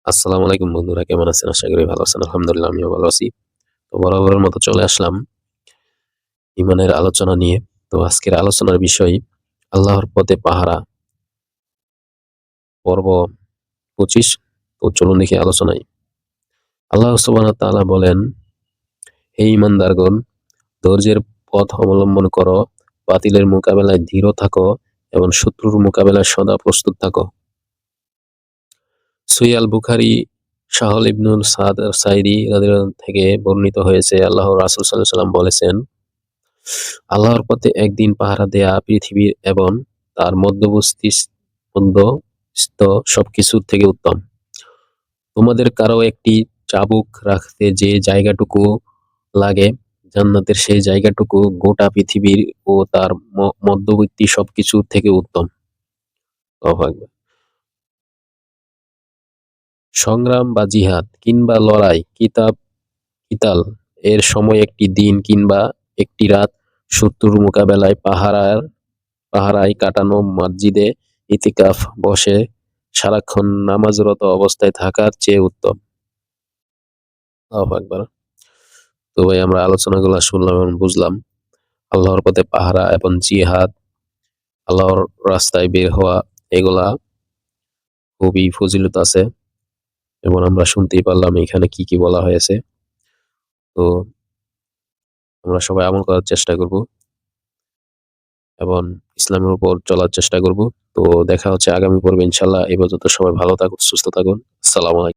আসসালামু আলাইকুম বন্ধুরা, কেমন আছেন? আশা করি ভালো আছেন। আলহামদুলিল্লাহ আমিও ভালো আছি। তো বরাবরের মতো চলে আসলাম ঈমানের আলোচনা নিয়ে। তো আজকের আলোচনার বিষয় আল্লাহর পথে পাহারা, পর্ব ২৫। তো চলুন দেখি আলোচনায়। আল্লাহ সুবহানাহু ওয়া তাআলা বলেন, হে ঈমানদারগণ, ধৈর্যের পথ অবলম্বন করো, বাতিলের মোকাবেলায় দৃঢ় থাকো এবং শত্রুর মোকাবেলায় সদা প্রস্তুত থাকো। সহিহ আল বুখারী সাহল ইবনুল সাদ সাঈদী রাদিয়াল্লাহু থেকে বর্ণিত হয়েছে, আল্লাহর রাসূল সাল্লাল্লাহু আলাইহি ওয়াসাল্লাম বলেছেন, আল্লাহর পথে একদিন পাহারা দেয়া পৃথিবীর এবং তার মধ্যস্থ সবকিছুর থেকে উত্তম। তোমাদের কারো একটি চাবুক রাখতে যে জায়গাটুকু লাগে, জান্নাতের সেই জায়গাটুকু গোটা পৃথিবীর ও তার মধ্যবর্তী সবকিছুর থেকে উত্তম। আল্লাহু আকবার। সংগ্রাম বা জিহাদ কিংবা লড়াই, কিতাল এর সময় একটি দিন কিংবা একটি রাত শত্রুর মোকাবেলায় পাহারায় কাটানো, মসজিদে ইতিকাফ বসে সারাক্ষণ নামাজরত অবস্থায় থাকার চেয়ে উত্তম। আল্লাহু আকবার। তো ভাই, আমরা আলোচনাগুলো শুনলাম এবং বুঝলাম আল্লাহর পথে পাহারা এবং জিহাদ, আল্লাহর রাস্তায় বের হওয়া, এগুলা খুবই ফজিলত আছে এবং আমরা শুনতেই পারলাম এখানে কি কি বলা হয়েছে। তো আমরা সবাই আমল করার চেষ্টা করব এবং ইসলামের উপর চলার চেষ্টা করব। তো দেখা হচ্ছে আগামী পর্বে ইনশাআল্লাহ। এই পর্যন্ত সবাই ভালো থাকুন, সুস্থ থাকুন। আসসালামু আলাইকুম।